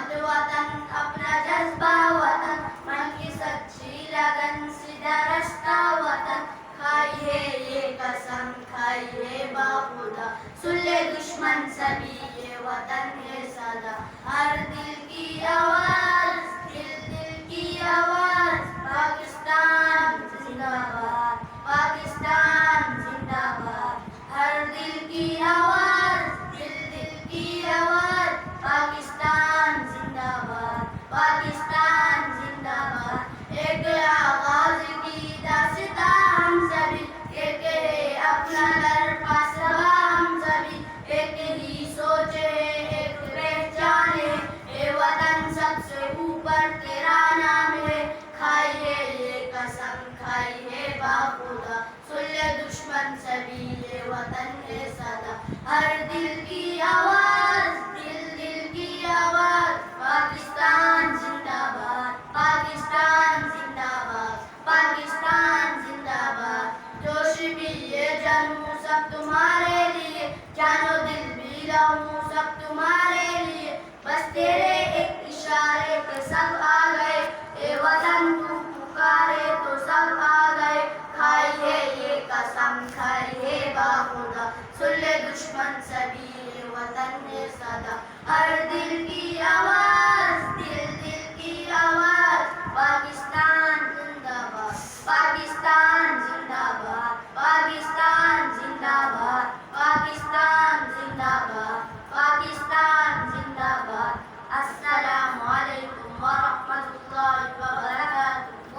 मत वतन अपना जज्बा वतन, मन की सच्ची लगन सीधा रास्ता वतन। खाइए ये कसम खाइए बाखुदा, सुन ले दुश्मन सभी ये वतन है सदा। हर दिल की आवाज, दिल दिल की आवाज, पाकिस्तान जिंदाबाद, पाकिस्तान जिंदाबाद। हर दिल की आवाज, दिल दिल की आवाज, पाकिस्तान जिंदाबाद, पाकिस्तान जिंदाबाद। एक आवाज की दास्तां हम सभी, एक है अपना घर पासवा हम सभी, एक ही सोच है एक पहचान है, ये वतन सबसे ऊपर तेरा नाम है। खाइए ये कसम खाइए बाखुदा, सुन ले दुश्मन सभी ये वतन है सदा। हर दिल की आवाज, दिल दिल की आवाज, पाकिस्तान जिंदाबाद, पाकिस्तान जिंदाबाद, पाकिस्तान जिंदाबाद। जोश भी ये जानू सब तुम्हारे लिए, जानो दिल भी लहू सब तुम्हारे लिए। बस तेरे एक इशारे पे सब आ गए, ए वतन तू पुकारे तो सब आ गए। खाइए ये कसम खाइए बाखुदा, सुन ले दुश्मन सभी ये वतन है सदा। हर दिल की आवाज,